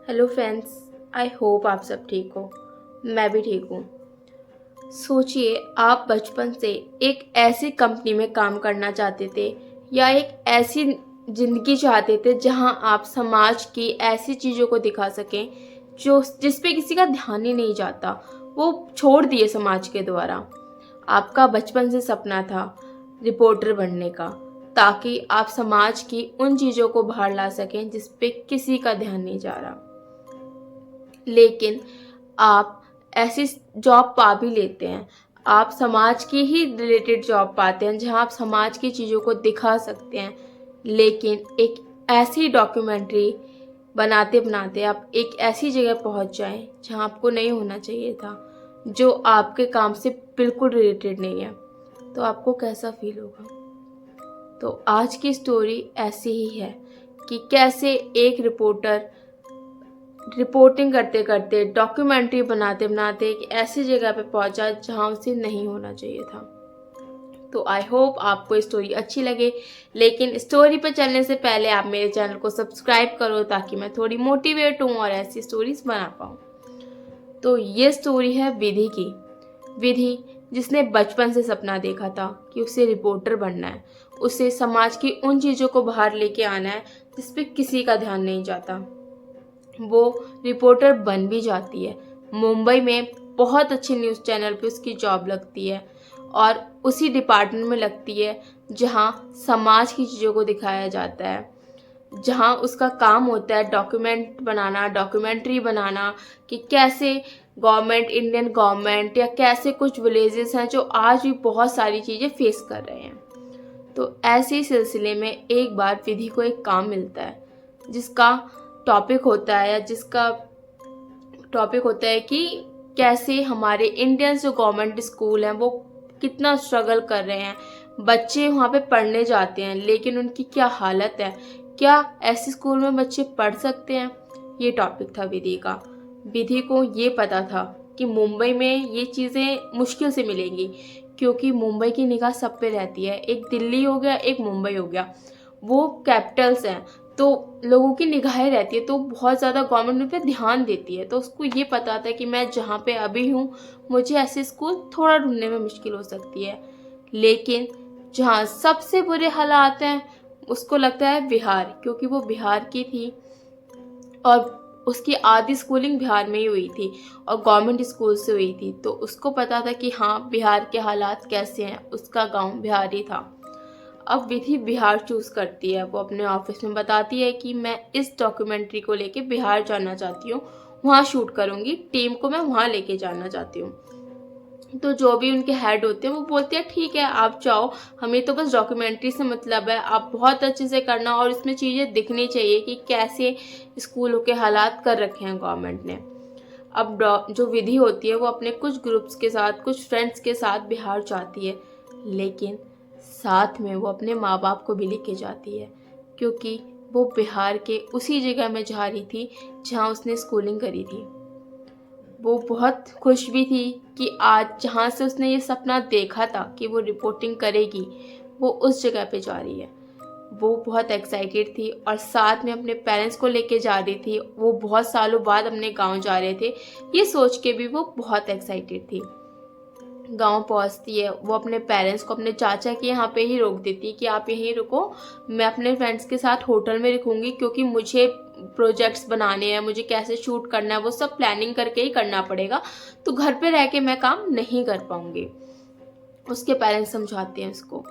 Hello friends. I hope आप सब ठीक हो। मैं भी ठीक हूँ। सोचिए, आप बचपन से एक ऐसी कंपनी में काम करना चाहते थे या एक ऐसी ज़िंदगी चाहते थे जहाँ आप समाज की ऐसी चीज़ों को दिखा सकें जो जिस पे किसी का ध्यान ही नहीं जाता, वो छोड़ दिए समाज के द्वारा। आपका बचपन से सपना था रिपोर्टर बनने का, ताकि आप समाज की उन चीज़ों को बाहर ला सकें जिस पे किसी का ध्यान नहीं जा रहा। लेकिन आप ऐसी जॉब पा भी लेते हैं, आप समाज की ही रिलेटेड जॉब पाते हैं जहां आप समाज की चीज़ों को दिखा सकते हैं। लेकिन एक ऐसी डॉक्यूमेंट्री बनाते बनाते आप एक ऐसी जगह पहुंच जाएं जहां आपको नहीं होना चाहिए था, जो आपके काम से बिल्कुल रिलेटेड नहीं है, तो आपको कैसा फील होगा। तो आज की स्टोरी ऐसी ही है कि कैसे एक रिपोर्टर रिपोर्टिंग करते करते, डॉक्यूमेंट्री बनाते बनाते एक ऐसी जगह पे पहुंचा जहां उसे नहीं होना चाहिए था। तो आई होप आपको स्टोरी अच्छी लगे, लेकिन स्टोरी पर चलने से पहले आप मेरे चैनल को सब्सक्राइब करो ताकि मैं थोड़ी मोटिवेट हूँ और ऐसी स्टोरीज बना पाऊँ। तो ये स्टोरी है विधि की। विधि, जिसने बचपन से सपना देखा था कि उसे रिपोर्टर बनना है, उसे समाज की उन चीज़ों को बाहर लेके आना है जिस पे किसी का ध्यान नहीं जाता। वो रिपोर्टर बन भी जाती है। मुंबई में बहुत अच्छे न्यूज़ चैनल पे उसकी जॉब लगती है और उसी डिपार्टमेंट में लगती है जहाँ समाज की चीज़ों को दिखाया जाता है, जहाँ उसका काम होता है डॉक्यूमेंट बनाना, डॉक्यूमेंट्री बनाना कि कैसे गवर्नमेंट, इंडियन गवर्नमेंट या कैसे कुछ विलेजेस हैं जो आज भी बहुत सारी चीज़ें फेस कर रहे हैं। तो ऐसे ही सिलसिले में एक बार विधि को एक काम मिलता है जिसका टॉपिक होता है कि कैसे हमारे इंडियन जो गवर्नमेंट स्कूल हैं वो कितना स्ट्रगल कर रहे हैं। बच्चे वहाँ पे पढ़ने जाते हैं लेकिन उनकी क्या हालत है, क्या ऐसे स्कूल में बच्चे पढ़ सकते हैं। ये टॉपिक था विधि का। विधि को ये पता था कि मुंबई में ये चीज़ें मुश्किल से मिलेंगी, क्योंकि मुंबई की निगाह सब पे रहती है। एक दिल्ली हो गया, एक मुंबई हो गया, वो कैपिटल्स हैं, तो लोगों की निगाहें रहती है, तो बहुत ज़्यादा गवर्नमेंट उन पर ध्यान देती है। तो उसको ये पता था कि मैं जहाँ पे अभी हूँ, मुझे ऐसे स्कूल थोड़ा ढूंढने में मुश्किल हो सकती है। लेकिन जहाँ सबसे बुरे हालात हैं उसको लगता है बिहार, क्योंकि वो बिहार की थी और उसकी आधी स्कूलिंग बिहार में ही हुई थी और गवर्नमेंट स्कूल से हुई थी। तो उसको पता था कि हाँ, बिहार के हालात कैसे हैं, उसका गांव बिहार ही था। अब विधि बिहार चूज करती है। वो अपने ऑफिस में बताती है कि मैं इस डॉक्यूमेंट्री को लेके बिहार जाना चाहती हूँ, वहाँ शूट करूँगी, टीम को मैं वहाँ लेके जाना चाहती हूँ। तो जो भी उनके हेड होते हैं वो बोलते हैं ठीक है आप जाओ, हमें तो बस डॉक्यूमेंट्री से मतलब है, आप बहुत अच्छे से करना और इसमें चीज़ें दिखनी चाहिए कि कैसे स्कूलों के हालात कर रखे हैं गवर्नमेंट ने। अब जो विधि होती है वो अपने कुछ ग्रुप्स के साथ, कुछ फ्रेंड्स के साथ बिहार जाती है, लेकिन साथ में वो अपने माँ बाप को भी लेके जाती है, क्योंकि वो बिहार के उसी जगह में जा रही थी जहाँ उसने स्कूलिंग करी थी। वो बहुत खुश भी थी कि आज जहाँ से उसने ये सपना देखा था कि वो रिपोर्टिंग करेगी, वो उस जगह पे जा रही है। वो बहुत एक्साइटेड थी और साथ में अपने पेरेंट्स को लेके जा रही थी। वो बहुत सालों बाद अपने गांव जा रहे थे, ये सोच के भी वो बहुत एक्साइटेड थी। गांव पहुंचती है, वो अपने पेरेंट्स को अपने चाचा के यहाँ पे ही रोक देती है कि आप यहीं रुको, मैं अपने फ्रेंड्स के साथ होटल में रुकूंगी, क्योंकि मुझे प्रोजेक्ट्स बनाने हैं, मुझे कैसे शूट करना है वो सब प्लानिंग करके ही करना पड़ेगा, तो घर पे रह के मैं काम नहीं कर पाऊंगी। उसके पेरेंट्स समझाते हैं उसको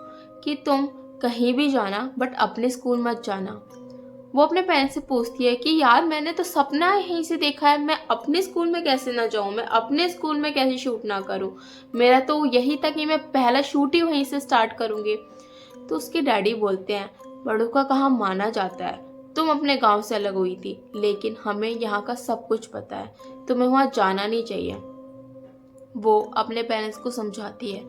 कि तुम कहीं भी जाना बट अपने स्कूल मत जाना। वो अपने पेरेंट्स से पूछती है कि यार मैंने तो सपना यहीं से देखा है, मैं अपने स्कूल में कैसे ना जाऊँ, मैं अपने स्कूल में कैसे शूट ना करूँ, मेरा तो यही था कि मैं पहला शूट ही वहीं से स्टार्ट करूँगी। तो उसके डैडी बोलते हैं बड़ों का कहाँ माना जाता है, तुम अपने गांव से अलग हुई थी, लेकिन हमें यहाँ का सब कुछ पता है, तुम्हें वहाँ जाना नहीं चाहिए। वो अपने पेरेंट्स को समझाती है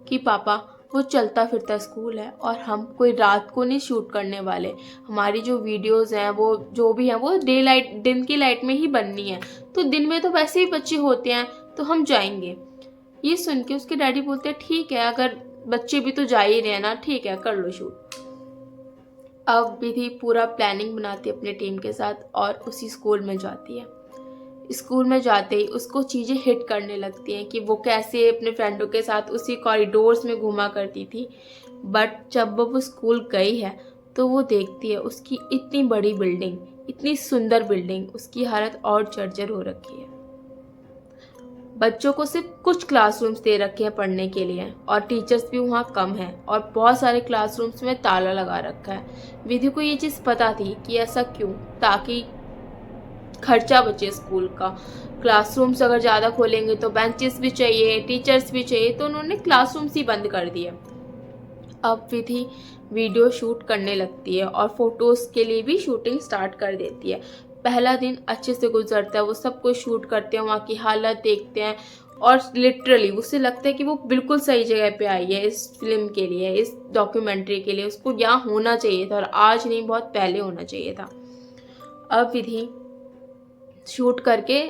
कि पापा, वो चलता फिरता स्कूल है और हम कोई रात को नहीं शूट करने वाले, हमारी जो वीडियोस हैं वो जो भी हैं वो दिन की लाइट में ही बननी है, तो दिन में तो वैसे ही बच्चे होते हैं, तो हम जाएंगे। ये सुन के उसके डैडी बोलते हैं ठीक है, अगर बच्चे भी तो जा ही रहे हैं ना, ठीक है कर लो शूट। अब विधि पूरा प्लानिंग बनाती है अपने टीम के साथ और उसी स्कूल में जाती है। स्कूल में जाते ही उसको चीज़ें हिट करने लगती हैं कि वो कैसे अपने फ्रेंडों के साथ उसी कॉरिडोर्स में घूमा करती थी। बट जब वो स्कूल गई है तो वो देखती है उसकी इतनी बड़ी बिल्डिंग, इतनी सुंदर बिल्डिंग, उसकी हालत और जर्जर हो रखी है। बच्चों को सिर्फ कुछ क्लासरूम्स दे रखे हैं पढ़ने के लिए और टीचर्स भी वहाँ कम हैं और बहुत सारे क्लासरूम्स में ताला लगा रखा है। विधि को ये चीज़ पता थी कि ऐसा क्यों, ताकि खर्चा बचे स्कूल का। क्लासरूम्स अगर ज़्यादा खोलेंगे तो बेंचेस भी चाहिए, टीचर्स भी चाहिए, तो उन्होंने क्लासरूम्स ही बंद कर दिए। अब विधि वीडियो शूट करने लगती है और फोटोज़ के लिए भी शूटिंग स्टार्ट कर देती है। पहला दिन अच्छे से गुजरता है, वो सब कुछ शूट करते हैं, वहाँ की हालत देखते हैं और लिटरली उसे लगता है कि वो बिल्कुल सही जगह पे आई है इस फिल्म के लिए, इस डॉक्यूमेंट्री के लिए। उसको यहाँ होना चाहिए था और आज नहीं, बहुत पहले होना चाहिए था। अब विधि शूट करके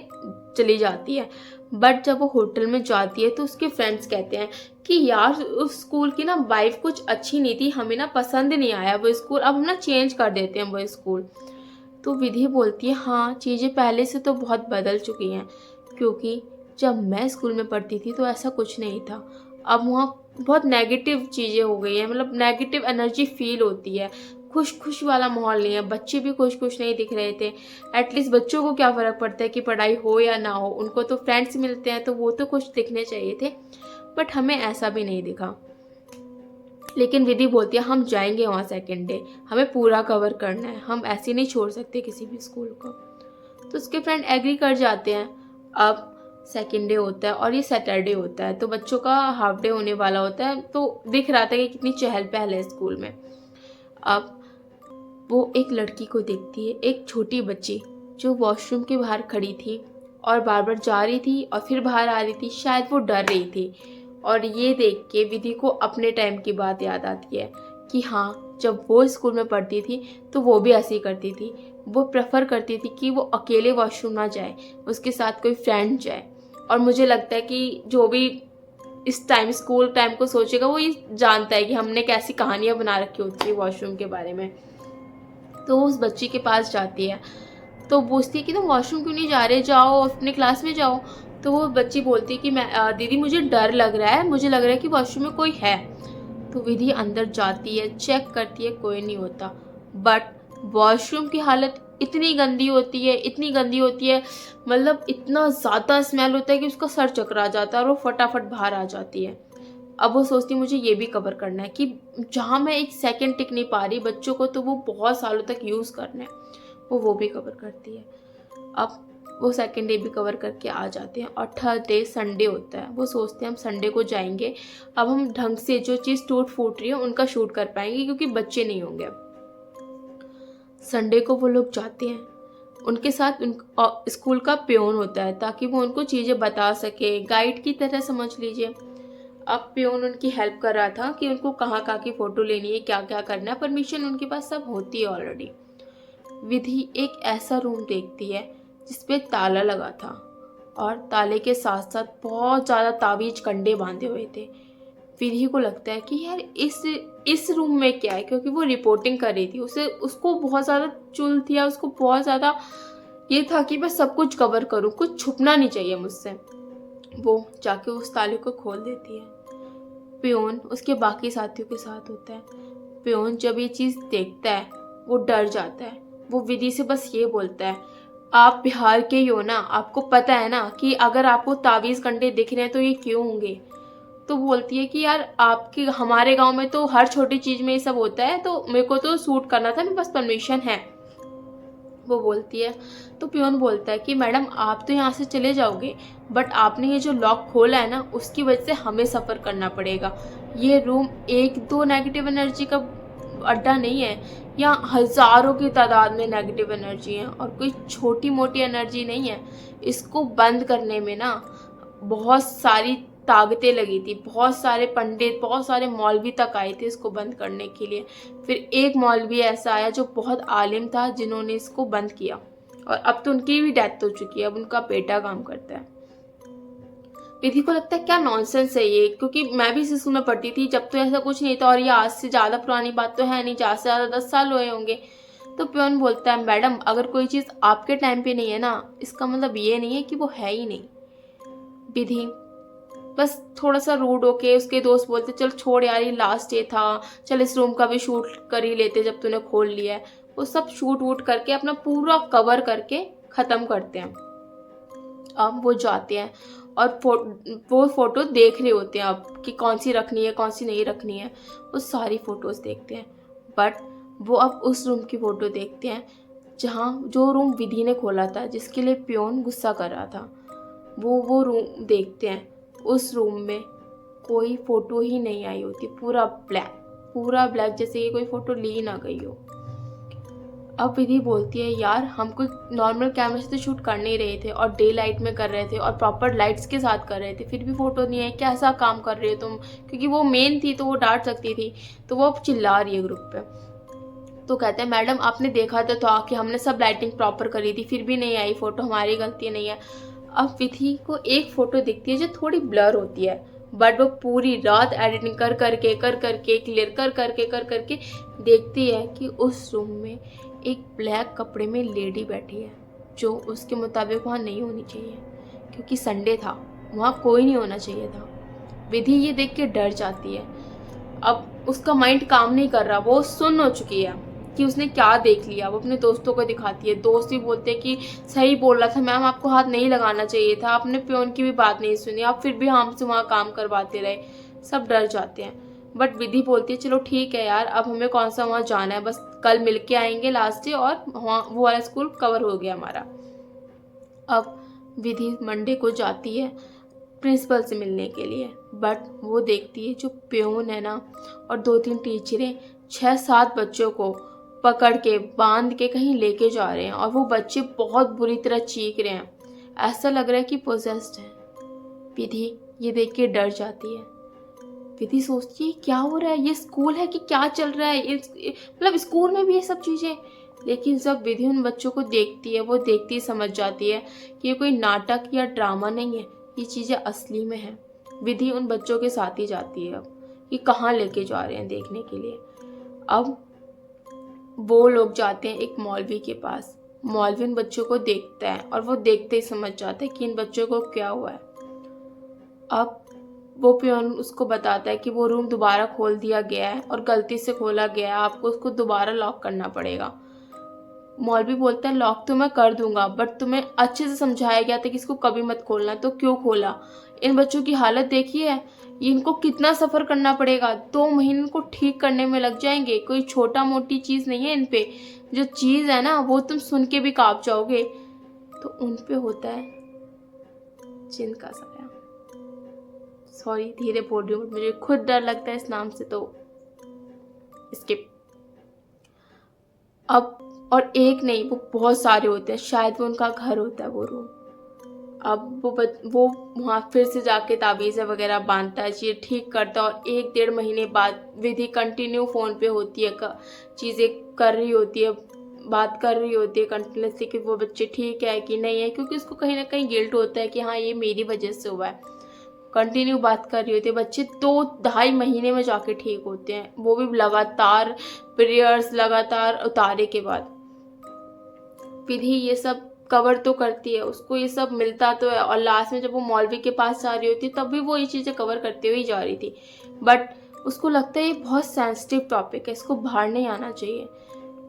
चली जाती है। बट जब वो होटल में जाती है तो उसके फ्रेंड्स कहते हैं कि यार उस स्कूल की ना वाइफ कुछ अच्छी नहीं थी, हमें ना पसंद नहीं आया वो स्कूल, अब हम ना चेंज कर देते हैं वो स्कूल। तो विधि बोलती है हाँ, चीज़ें पहले से तो बहुत बदल चुकी हैं, क्योंकि जब मैं स्कूल में पढ़ती थी तो ऐसा कुछ नहीं था। अब वहाँ बहुत नेगेटिव चीज़ें हो गई हैं, मतलब नेगेटिव एनर्जी फील होती है। खुश खुश वाला माहौल नहीं है, बच्चे भी खुश खुश नहीं दिख रहे थे। एटलीस्ट बच्चों को क्या फ़र्क पड़ता है कि पढ़ाई हो या ना हो, उनको तो फ्रेंड्स मिलते हैं तो वो तो खुश दिखने चाहिए थे। बट हमें ऐसा भी नहीं दिखा। लेकिन विधि बोलती है हम जाएंगे वहाँ सेकेंड डे, हमें पूरा कवर करना है, हम ऐसे नहीं छोड़ सकते किसी भी स्कूल को। तो उसके फ्रेंड एग्री कर जाते हैं। अब सेकेंड डे होता है और ये सैटरडे होता है, तो बच्चों का हाफ डे होने वाला होता है। तो दिख रहा था कि कितनी चहल पहल है स्कूल में। अब वो एक लड़की को देखती है, एक छोटी बच्ची जो वॉशरूम के बाहर खड़ी थी और बार बार जा रही थी और फिर बाहर आ रही थी, शायद वो डर रही थी। और ये देख के विधि को अपने टाइम की बात याद आती है कि हाँ, जब वो स्कूल में पढ़ती थी तो वो भी ऐसे ही करती थी। वो प्रेफर करती थी कि वो अकेले वॉशरूम ना जाए, उसके साथ कोई फ्रेंड जाए। और मुझे लगता है कि जो भी इस टाइम स्कूल टाइम को सोचेगा वो ये जानता है कि हमने कैसी कहानियाँ बना रखी होती है वॉशरूम के बारे में। तो वो उस बच्ची के पास जाती है, तो पूछती है कि तुम वॉशरूम क्यों नहीं जा रहे, जाओ अपने क्लास में जाओ। तो वो बच्ची बोलती है कि मैं दीदी मुझे डर लग रहा है, मुझे लग रहा है कि वॉशरूम में कोई है। तो विधि अंदर जाती है, चेक करती है, कोई नहीं होता। बट वॉशरूम की हालत इतनी गंदी होती है, इतनी गंदी होती है, मतलब इतना ज़्यादा स्मेल होता है कि उसका सर चकरा जाता है और वो फटाफट बाहर आ जाती है। अब वो सोचती मुझे ये भी कवर करना है कि जहाँ मैं एक सेकंड टिक नहीं पा रही बच्चों को, तो वो बहुत सालों तक यूज़ करना है। वो भी कवर करती है। अब वो सेकंड डे भी कवर करके आ जाते हैं और थर्ड डे संडे होता है। वो सोचते हैं हम संडे को जाएंगे, अब हम ढंग से जो चीज़ टूट फूट रही है उनका शूट कर पाएंगे क्योंकि बच्चे नहीं होंगे। संडे को वो लोग जाते हैं, उनके साथ स्कूल का पियोन होता है ताकि वो उनको चीज़ें बता सके, गाइड की तरह समझ लीजिए। अब पियोन उनकी हेल्प कर रहा था कि उनको कहाँ कहाँ की फ़ोटो लेनी है, क्या क्या करना है, परमिशन उनके पास सब होती है ऑलरेडी। विधि एक ऐसा रूम देखती है जिसपे ताला लगा था और ताले के साथ साथ बहुत ज़्यादा तावीज कंडे बांधे हुए थे। विधि को लगता है कि यार इस रूम में क्या है, क्योंकि वो रिपोर्टिंग कर रही थी, उसको बहुत ज़्यादा चुल थी, उसको बहुत ज़्यादा ये था कि मैं सब कुछ कवर करूँ, कुछ छुपना नहीं चाहिए मुझसे। वो जाके उस ताले को खोल देती है। पियोन उसके बाकी साथियों के साथ होता है। पियोन जब ये चीज़ देखता है वो डर जाता है। वो विधि से बस ये बोलता है आप बिहार के ही हो ना, आपको पता है ना कि अगर आपको तावीज़ कंडे दिख रहे हैं तो ये क्यों होंगे। तो बोलती है कि यार आपके हमारे गांव में तो हर छोटी चीज़ में ये सब होता है, तो मेरे को तो शूट करना था, मेरे पास परमिशन है। वो बोलती है तो पियोन बोलता है कि मैडम आप तो यहाँ से चले जाओगे, बट आपने ये जो लॉक खोला है ना उसकी वजह से हमें सफ़र करना पड़ेगा। ये रूम एक दो नेगेटिव एनर्जी का अड्डा नहीं है, यहाँ हज़ारों की तादाद में नेगेटिव एनर्जी है और कोई छोटी मोटी एनर्जी नहीं है। इसको बंद करने में ना बहुत सारी ताकतें लगी थी, बहुत सारे पंडित, बहुत सारे मौलवी तक आए थे इसको बंद करने के लिए। फिर एक मौलवी ऐसा आया जो बहुत आलिम था जिन्होंने इसको बंद किया और अब तो उनकी भी डेथ हो चुकी है, अब उनका बेटा काम करता है। विधि को लगता है क्या नॉनसेंस है ये, क्योंकि मैं भी इसी स्कूल में पढ़ती थी जब तो ऐसा कुछ नहीं था, और ये आज से ज़्यादा पुरानी बात तो है नहीं, ज़्यादा से ज़्यादा 10 साल हुए होंगे। तो प्योन बोलता है मैडम अगर कोई चीज़ आपके टाइम पे नहीं है ना, इसका मतलब ये नहीं है कि वो है ही नहीं। विधि बस थोड़ा सा रूड होके उसके दोस्त बोलते चल छोड़ यार, ये लास्ट डे था, चल इस रूम का भी शूट कर ही लेते जब तूने खोल लिया है। वो सब शूट वूट करके अपना पूरा कवर करके ख़त्म करते हैं। अब वो जाते हैं और वो फ़ोटो देख रहे होते हैं अब कि कौन सी रखनी है कौन सी नहीं रखनी है। वो सारी फ़ोटोज़ देखते हैं, बट वो अब उस रूम की फ़ोटो देखते हैं जहाँ जो रूम विधि ने खोला था, जिसके लिए पियोन गुस्सा कर रहा था। वो रूम देखते हैं, उस रूम में कोई फ़ोटो ही नहीं आई होती, पूरा ब्लैक जैसे कि कोई फ़ोटो ली ना गई हो। अब विधि बोलती है यार हम कोई नॉर्मल कैमरे से तो शूट कर नहीं रहे थे, और डे लाइट में कर रहे थे और प्रॉपर लाइट्स के साथ कर रहे थे, फिर भी फ़ोटो नहीं है, कैसा काम कर रहे हो तुम। क्योंकि वो मेन थी तो वो डांट सकती थी, तो वो अब चिल्ला रही है ग्रुप पे। तो कहते हैं मैडम आपने देखा तो था कि हमने सब लाइटिंग प्रॉपर करी थी, फिर भी नहीं आई फ़ोटो, हमारी गलती नहीं है। अब विधि को एक फ़ोटो दिखती है जो थोड़ी ब्लर होती है, बट वो पूरी रात एडिटिंग कर करके क्लियर कर करके देखती है कि उस रूम में एक ब्लैक कपड़े में लेडी बैठी है, जो उसके मुताबिक वहाँ नहीं होनी चाहिए, क्योंकि संडे था, वहाँ कोई नहीं होना चाहिए था। विधि ये देख के डर जाती है। अब उसका माइंड काम नहीं कर रहा, वो सुन हो चुकी है कि उसने क्या देख लिया। वो अपने दोस्तों को दिखाती है, दोस्त भी बोलते हैं कि सही बोल रहा था मैम, आपको हाथ नहीं लगाना चाहिए था, आपने पियोन की भी बात नहीं सुनी, आप फिर भी हमसे वहाँ काम करवाते रहे। सब डर जाते हैं, बट विधि बोलती है चलो ठीक है यार, अब हमें कौन सा वहाँ जाना है, बस कल मिल के आएंगे लास्ट डे, और वहाँ वो वाला स्कूल कवर हो गया हमारा। अब विधि मंडे को जाती है प्रिंसिपल से मिलने के लिए, बट वो देखती है जो पियोन है ना और 2-3 टीचरें 6-7 बच्चों को पकड़ के बांध के कहीं लेके जा रहे हैं, और वो बच्चे बहुत बुरी तरह चीख रहे हैं, ऐसा लग रहा है कि पोजेस्ड है। विधि ये देख के डर जाती है। विधि सोचती है क्या हो रहा है, ये स्कूल है कि क्या चल रहा है, मतलब स्कूल में भी ये सब चीज़ें। लेकिन जब विधि उन बच्चों को देखती है, वो देखती ही समझ जाती है कि ये कोई नाटक या ड्रामा नहीं है, ये चीज़ें असली में हैं। विधि उन बच्चों के साथ ही जाती है अब कि कहाँ लेके जा रहे हैं देखने के लिए। अब वो लोग जाते हैं एक मौलवी के पास। मौलवी उन बच्चों को देखता है और वो देखते ही समझ जाता है कि इन बच्चों को क्या हुआ है। अब वो पियोन उसको बताता है कि वो रूम दोबारा खोल दिया गया है और गलती से खोला गया है, आपको उसको दोबारा लॉक करना पड़ेगा। मौलवी बोलता है लॉक तो मैं कर दूंगा, बट तुम्हें अच्छे से समझाया गया था कि इसको कभी मत खोलना, तो क्यों खोला। इन बच्चों की हालत देखी है, इनको कितना सफ़र करना पड़ेगा, 2 महीने को ठीक करने में लग जाएंगे, कोई छोटा मोटी चीज़ नहीं है इन पे, जो चीज़ है ना वो तुम सुन के भी काँप जाओगे। तो उन पे होता है जिन का साया। सॉरी धीरे बोल रही हूँ, मुझे खुद डर लगता है इस नाम से, तो स्किप। अब और एक नहीं, वो बहुत सारे होते हैं, शायद वो उनका घर होता है वो रूम। अब वो वहाँ फिर से जाके तावीज़ वगैरह बांधता है, चीज़ ठीक करता है, और 1-1.5 महीने बाद विधि कंटिन्यू फ़ोन पे होती है, चीज़ें कर रही होती है, बात कर रही होती है कंटिन्यूसली कि वो बच्चे ठीक है कि नहीं है, क्योंकि उसको कहीं ना कहीं गिल्ट होता है कि हाँ ये मेरी वजह से हुआ है। कंटिन्यू बात कर रही होती है, बच्चे 2-2.5 महीने में जाके ठीक होते हैं, वो भी लगातार प्रेयर्स लगातार उतारे के बाद। विधि ये सब कवर तो करती है, उसको ये सब मिलता तो है, और लास्ट में जब वो मौलवी के पास जा रही होती तब भी वो ये चीज़ें कवर करते हुए ही जा रही थी, बट उसको लगता है ये बहुत सेंसिटिव टॉपिक है, इसको बाहर नहीं आना चाहिए,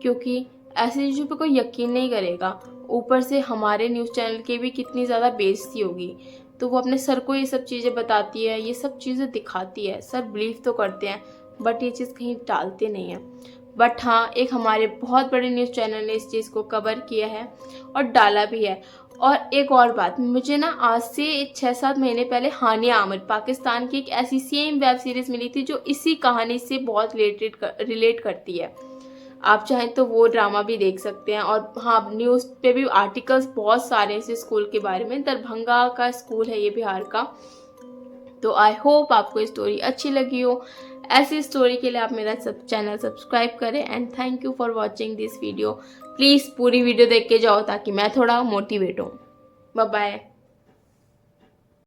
क्योंकि ऐसी चीज़ों पे कोई यकीन नहीं करेगा। ऊपर से हमारे न्यूज़ चैनल की भी कितनी ज़्यादा बेइज्जती होगी, तो वो अपने सर को ये सब चीज़ें बताती है, ये सब चीज़ें दिखाती है, सर बिलीव तो करते हैं बट ये चीज़ कहीं डालते नहीं हैं। बट हाँ, एक हमारे बहुत बड़े न्यूज़ चैनल ने इस चीज़ को कवर किया है और डाला भी है। और एक और बात, मुझे ना आज से 6-7 महीने पहले हानिया आमिर पाकिस्तान की एक ऐसी सेम वेब सीरीज़ मिली थी जो इसी कहानी से बहुत रिलेट करती है। आप चाहें तो वो ड्रामा भी देख सकते हैं। और हाँ, न्यूज़ पे भी आर्टिकल्स बहुत सारे हैं इस स्कूल के बारे में। दरभंगा का स्कूल है ये, बिहार का। तो आई होप आपको ये स्टोरी अच्छी लगी हो। ऐसी स्टोरी के लिए आप मेरा चैनल सब्सक्राइब करें, and thank you for watching this video. Please पूरी वीडियो देख के जाओ ताकि मैं थोड़ा मोटिवेट हूँ। Bye bye.